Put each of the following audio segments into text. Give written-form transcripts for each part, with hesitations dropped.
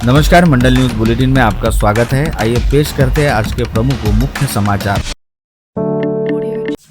नमस्कार, मंडल news bulletin में आपका स्वागत है। आइए पेश करते हैं आज के प्रमुख व मुख्य समाचार।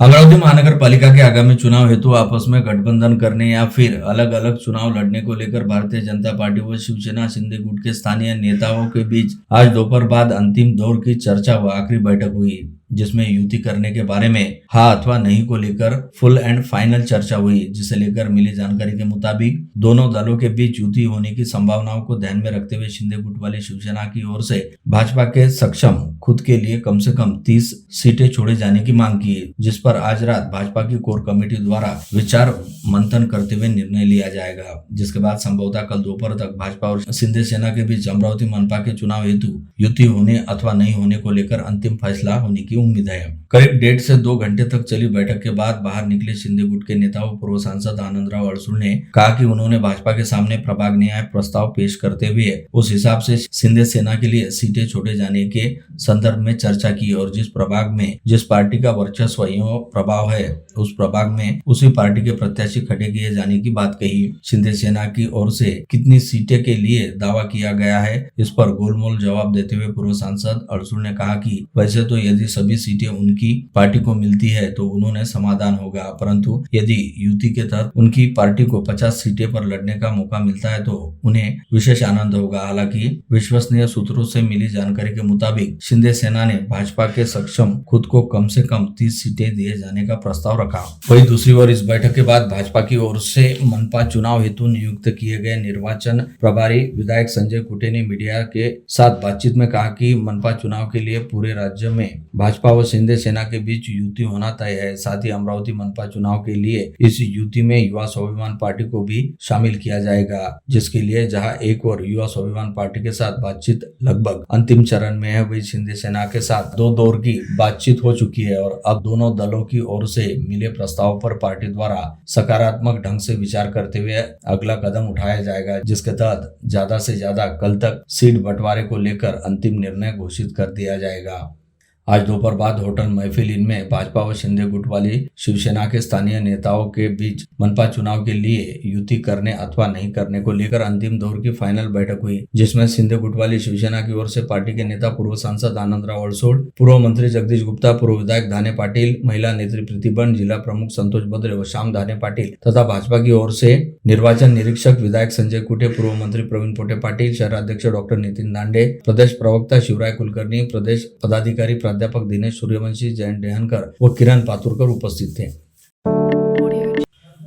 अमरावती महानगर पालिका के आगामी चुनाव हेतु आपस में गठबंधन करने या फिर अलग अलग चुनाव लड़ने को लेकर भारतीय जनता पार्टी व शिवसेना शिंदे गुट के स्थानीय नेताओं के बीच आज दोपहर बाद अंतिम दौर की चर्चा व आखिरी बैठक हुई, जिसमें युति करने के बारे में हाँ अथवा नहीं को लेकर फुल एंड फाइनल चर्चा हुई। जिसे लेकर मिली जानकारी के मुताबिक दोनों दलों के बीच युति होने की संभावनाओं को ध्यान में रखते हुए शिंदे गुट वाली शिवसेना की ओर से भाजपा के सक्षम खुद के लिए कम से कम 30 सीटें छोड़े जाने की मांग की, जिस पर आज रात भाजपा की कोर कमेटी द्वारा विचार मंथन करते हुए निर्णय लिया जाएगा। जिसके बाद संभवतः कल दोपहर तक भाजपा और शिंदे सेना के बीच अमरावती मनपा के चुनाव हेतु युति होने अथवा नहीं होने को लेकर अंतिम फैसला होने की उम्मीद है। करीब 1.5 से 2 घंटे तक चली बैठक के बाद बाहर निकले शिंदे गुट के नेता व पूर्व सांसद आनंदराव अड़सूल ने कहा कि उन्होंने भाजपा के सामने प्रभाग न्याय प्रस्ताव पेश करते हुए उस हिसाब से शिंदे सेना के लिए सीटें छोड़े जाने के संदर्भ में चर्चा की और जिस प्रभाग में जिस पार्टी का वर्चस्व एवं प्रभाव है उस प्रभाग में उसी पार्टी के प्रत्याशी खड़े किए जाने की बात कही। शिंदे सेना की ओर से कितनी सीटें के लिए दावा किया गया है, इस पर गोलमोल जवाब देते हुए पूर्व सांसद अड़सूल ने कहा कि वैसे तो यदि सभी सीटें उनकी पार्टी को मिलती है तो उन्होंने समाधान होगा, परंतु यदि युति के तहत उनकी पार्टी को 50 सीटें पर लड़ने का मौका मिलता है तो उन्हें विशेष आनंद होगा। हालांकि विश्वसनीय सूत्रों से मिली जानकारी के मुताबिक शिंदे सेना ने भाजपा के सक्षम खुद को कम से कम 30 सीटें दिए जाने का प्रस्ताव रखा। वहीं दूसरी ओर इस बैठक के बाद भाजपा की ओर से मनपा चुनाव हेतु नियुक्त किए गए निर्वाचन प्रभारी विधायक संजय कुटे ने मीडिया के साथ बातचीत में कहा कि मनपा चुनाव के लिए पूरे राज्य में भाजपा व शिंदे सेना के बीच युति होना तय है। साथ ही अमरावती मनपा चुनाव के लिए इस युति में युवा स्वाभिमान पार्टी को भी शामिल किया जाएगा, जिसके लिए जहां एक और युवा स्वाभिमान पार्टी के साथ बातचीत लगभग अंतिम चरण में है, वही शिंदे सेना के साथ 2 दौर की बातचीत हो चुकी है और अब दोनों दलों की ओर से मिले प्रस्ताव पर पार्टी द्वारा सकारात्मक ढंग से विचार करते हुए अगला कदम उठाया जाएगा, जिसके तहत ज्यादा से ज्यादा कल तक सीट बंटवारे को लेकर अंतिम निर्णय घोषित कर दिया जाएगा। आज दोपहर बाद होटल महफिल इन में भाजपा व शिंदे गुट वाली शिवसेना के स्थानीय नेताओं के बीच मनपा चुनाव के लिए युति करने अथवा नहीं करने को लेकर अंतिम दौर की फाइनल बैठक हुई, जिसमें शिंदे गुट वाली शिवसेना की ओर से पार्टी के नेता पूर्व सांसद आनंदराव अड़सूल, पूर्व मंत्री जगदीश गुप्ता, पूर्व विधायक धाने पाटिल, महिला नेत्री प्रीति बंड, जिला प्रमुख संतोष बद्रे व श्याम धाने पाटिल तथा भाजपा की ओर से निर्वाचन निरीक्षक विधायक संजय कुटे, पूर्व मंत्री प्रवीण पोटे पाटिल, शहराध्यक्ष डॉक्टर नितिन दांडे, प्रदेश प्रवक्ता शिवराय कुलकर्णी, प्रदेश पदाधिकारी प्राध्यापक दिनेश सूर्यवंशी, जयंत डेहनकर व किरण पातुरकर उपस्थित थे।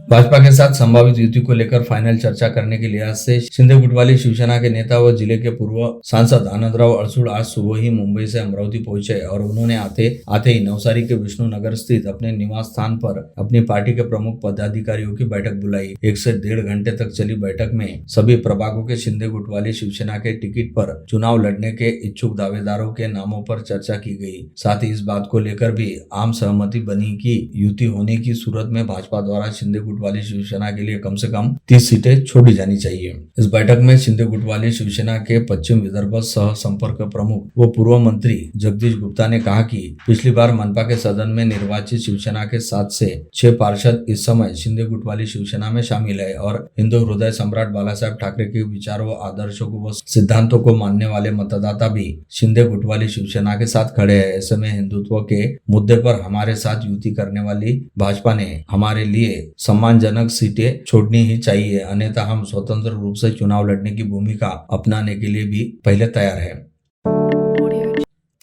भाजपा के साथ संभावित युति को लेकर फाइनल चर्चा करने के लिहाज से शिंदे गुट वाली शिवसेना के नेता व जिले के पूर्व सांसद आनंदराव अड़सूल आज सुबह ही मुंबई से अमरावती पहुंचे और उन्होंने आते ही नवसारी के विष्णु नगर स्थित अपने निवास स्थान पर अपनी पार्टी के प्रमुख पदाधिकारियों की बैठक बुलाई। 1 से 1.5 घंटे तक चली बैठक में सभी प्रभागों के शिंदे गुट वाली शिवसेना के टिकट पर चुनाव लड़ने के इच्छुक दावेदारों के नामों पर चर्चा की गई। साथ ही इस बात को लेकर भी आम सहमति बनी कि युति होने की सूरत में भाजपा द्वारा शिंदे गुट वाली शिवसेना के लिए कम से कम 30 सीटें छोड़ी जानी चाहिए। इस बैठक में शिंदे गुट वाली शिवसेना के पश्चिम विदर्भ सह संपर्क प्रमुख व पूर्व मंत्री जगदीश गुप्ता ने कहा कि पिछली बार मनपा के सदन में निर्वाचित शिवसेना के 7 से 6 पार्षद इस समय शिंदे गुट वाली शिवसेना में शामिल है और हिंदू हृदय सम्राट बाला साहेब ठाकरे के विचारों, आदर्शों व सिद्धांतों को मानने वाले मतदाता भी शिंदे गुट वाली शिवसेना के साथ खड़े हैं। ऐसे में हिंदुत्व के मुद्दे पर हमारे साथ युति करने वाली भाजपा ने हमारे लिए सम्मानजनक सीटें छोड़नी ही चाहिए, अन्यथा हम स्वतंत्र रूप से चुनाव लड़ने की भूमिका अपनाने के लिए भी पहले तैयार है।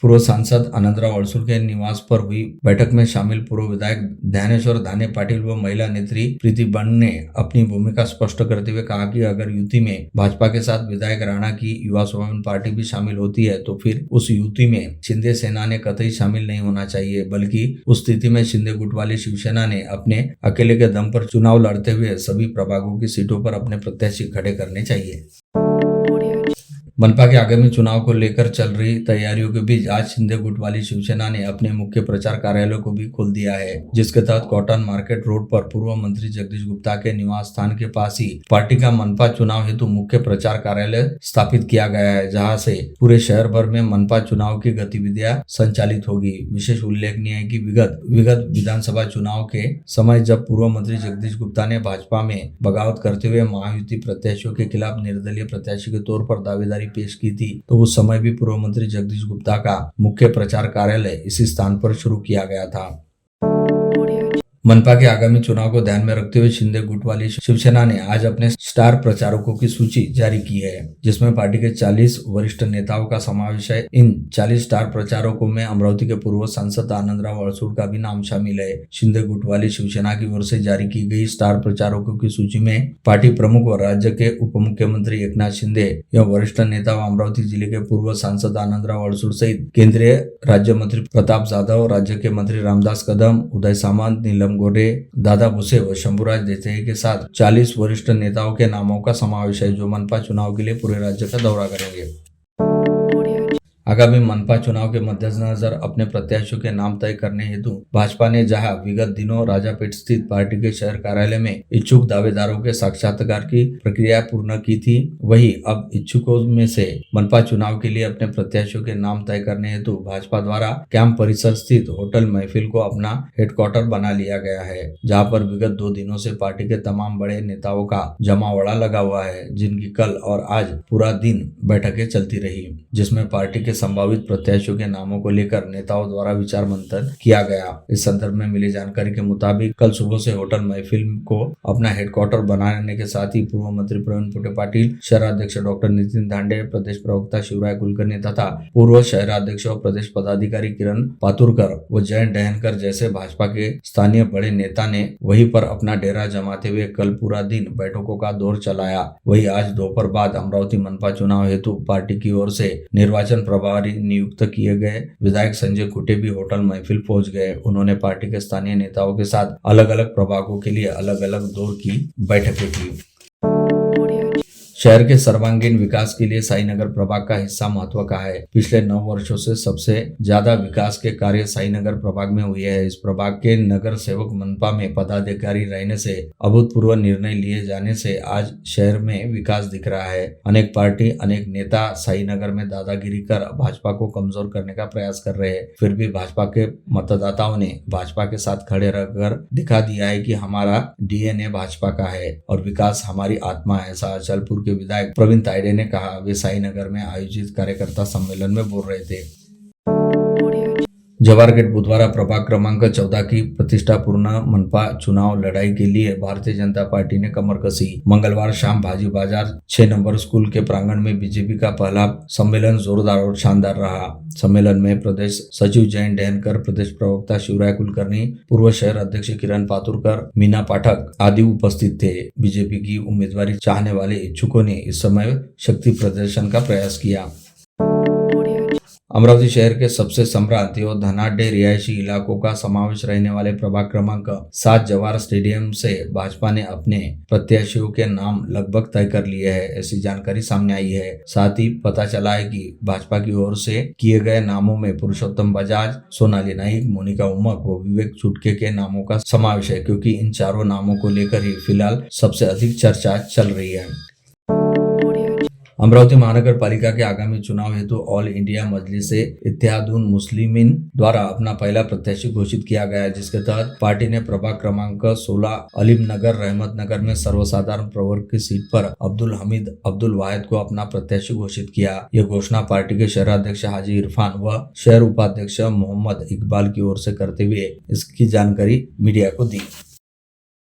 पूर्व सांसद आनंदराव अड़सूल के निवास पर हुई बैठक में शामिल पूर्व विधायक ध्यानेश्वर धाने पाटिल व महिला नेत्री प्रीति बंड ने अपनी भूमिका स्पष्ट करते हुए कहा कि अगर युति में भाजपा के साथ विधायक राणा की युवा स्वाभिमान पार्टी भी शामिल होती है तो फिर उस युति में शिंदे सेना ने कतई शामिल नहीं होना चाहिए, बल्कि उस स्थिति में शिंदे गुट वाली शिवसेना ने अपने अकेले के दम पर चुनाव लड़ते हुए सभी प्रभागों की सीटों पर अपने प्रत्याशी खड़े करने चाहिए। मनपा के आगामी चुनाव को लेकर चल रही तैयारियों के बीच आज शिंदे गुट वाली शिवसेना ने अपने मुख्य प्रचार कार्यालय को भी खोल दिया है, जिसके तहत कॉटन मार्केट रोड पर पूर्व मंत्री जगदीश गुप्ता के निवास स्थान के पास ही पार्टी का मनपा चुनाव हेतु मुख्य प्रचार कार्यालय स्थापित किया गया है, जहां से पूरे शहर भर में मनपा चुनाव की गतिविधियां संचालित होगी। विशेष उल्लेखनीय है कि विगत विधानसभा चुनाव के समय जब पूर्व मंत्री जगदीश गुप्ता ने भाजपा में बगावत करते हुए महायुति प्रत्याशियों के खिलाफ निर्दलीय प्रत्याशी के तौर पर दावेदारी पेश की थी, तो उस समय भी पूर्व मंत्री जगदीश गुप्ता का मुख्य प्रचार कार्यालय इसी स्थान पर शुरू किया गया था। मनपा के आगामी चुनाव को ध्यान में रखते हुए शिंदे गुट वाली शिवसेना ने आज अपने स्टार प्रचारकों की सूची जारी की है, जिसमें पार्टी के 40 वरिष्ठ नेताओं का समावेश है। इन 40 स्टार प्रचारकों में अमरावती के पूर्व सांसद आनंदराव अड़सूड़ का भी नाम शामिल है। शिंदे गुट वाली शिवसेना की ओर से जारी की गई स्टार प्रचारकों की सूची में पार्टी प्रमुख व राज्य के उप मुख्यमंत्री एकनाथ शिंदे एवं वरिष्ठ नेता व अमरावती जिले के पूर्व सांसद आनंदराव अड़सूड़ सहित केंद्रीय राज्य मंत्री प्रताप जाधव, राज्य के मंत्री रामदास कदम, उदय सामंत, नीलम गोरे, दादा भुसे व शंभुराज देसाई के साथ 40 वरिष्ठ नेताओं के नामों का समावेश है, जो मनपा चुनाव के लिए पूरे राज्य का दौरा करेंगे। आगामी मनपा चुनाव के मद्देनजर अपने प्रत्याशियों के नाम तय करने हेतु भाजपा ने जहां विगत दिनों राजापेट स्थित पार्टी के शहर कार्यालय में इच्छुक दावेदारों के साक्षात्कार की प्रक्रिया पूर्ण की थी, वहीं अब इच्छुकों में से मनपा चुनाव के लिए अपने प्रत्याशियों के नाम तय करने हेतु भाजपा द्वारा कैंप परिसर स्थित होटल महफिल को अपना हेडक्वार्टर बना लिया गया है, जहाँ पर विगत 2 दिनों से पार्टी के तमाम बड़े नेताओं का जमावड़ा लगा हुआ है, जिनकी कल और आज पूरा दिन बैठकें चलती रही, जिसमें पार्टी के संभावित प्रत्याशियों के नामों को लेकर नेताओं द्वारा विचार मंथन किया गया। इस संदर्भ में मिली जानकारी के मुताबिक कल सुबह से होटल महफिल को अपना हेडक्वार्टर बनाने के साथ ही पूर्व मंत्री प्रवीण पोटे पाटिल, शहराध्यक्ष डॉक्टर नितिन धांडे, प्रदेश प्रवक्ता शिवराय कुलकर्णी तथा पूर्व शहराध्यक्ष और प्रदेश पदाधिकारी किरण पातुरकर व जयंत डहनकर जैसे भाजपा के स्थानीय बड़े नेता ने वहीं पर अपना डेरा जमाते हुए कल पूरा दिन बैठकों का दौर चलाया। वही आज दोपहर बाद अमरावती मनपा चुनाव हेतु पार्टी की ओर से निर्वाचन प्रभारी नियुक्त किए गए विधायक संजय कुटे भी होटल महफिल पहुंच गए। उन्होंने पार्टी के स्थानीय नेताओं के साथ अलग अलग प्रभागों के लिए अलग अलग दौर की बैठकें की। शहर के सर्वांगीण विकास के लिए साईनगर प्रभाग का हिस्सा महत्व का है। पिछले 9 वर्षों से सबसे ज्यादा विकास के कार्य साईनगर प्रभाग में हुए हैं। इस प्रभाग के नगर सेवक मनपा में पदाधिकारी रहने से अभूतपूर्व निर्णय लिए जाने से आज शहर में विकास दिख रहा है। अनेक पार्टी, अनेक नेता साईनगर में दादागिरी कर भाजपा को कमजोर करने का प्रयास कर रहे हैं, फिर भी भाजपा के मतदाताओं ने भाजपा के साथ खड़े रहकर दिखा दिया है कि हमारा डीएनए भाजपा का है और विकास हमारी आत्मा है। ऐसा अचलपुर के विधायक प्रवीण तायडे ने कहा। वे साईनगर में आयोजित कार्यकर्ता सम्मेलन में बोल रहे थे। जवाहरगढ़ बुधवारा प्रभाग क्रमांक 14 की प्रतिष्ठापूर्ण मनपा चुनाव लड़ाई के लिए भारतीय जनता पार्टी ने कमर कसी। मंगलवार शाम भाजी बाजार 6 नंबर स्कूल के प्रांगण में बीजेपी का पहला सम्मेलन जोरदार और शानदार रहा। सम्मेलन में प्रदेश सचिव जयंत डहनकर, प्रदेश प्रवक्ता शिवराय कुलकर्णी, पूर्व शहर अध्यक्ष किरण पातुरकर, मीना पाठक आदि उपस्थित थे। बीजेपी की उम्मीदवारी चाहने वाले इच्छुकों ने इस समय शक्ति प्रदर्शन का प्रयास किया। अमरावती शहर के सबसे सम्रांत और धनाढ्य रिहायशी इलाकों का समावेश रहने वाले प्रभाग क्रमांक 7 जवाहर स्टेडियम से भाजपा ने अपने प्रत्याशियों के नाम लगभग तय कर लिए हैं, ऐसी जानकारी सामने आई है। साथ ही पता चला है कि भाजपा की ओर से किए गए नामों में पुरुषोत्तम बजाज, सोनाली नाइक, मोनिका उमक व विवेक चुटके के नामों का समावेश है, क्योंकि इन चारों नामों को लेकर ही फिलहाल सबसे अधिक चर्चा चल रही है। अमरावती महानगर पालिका के आगामी चुनाव हेतु ऑल इंडिया मजलिस-ए-इत्तेहादुल मुस्लिमीन द्वारा अपना पहला प्रत्याशी घोषित किया गया है, जिसके तहत पार्टी ने प्रभाग क्रमांक 16 अलीम नगर रहमत नगर में सर्वसाधारण प्रवर्ग की सीट पर अब्दुल हमीद अब्दुल वाहिद को अपना प्रत्याशी घोषित किया। यह घोषणा पार्टी के शहराध्यक्ष हाजी इरफान व शहर उपाध्यक्ष मोहम्मद इकबाल की ओर से करते हुए इसकी जानकारी मीडिया को दी।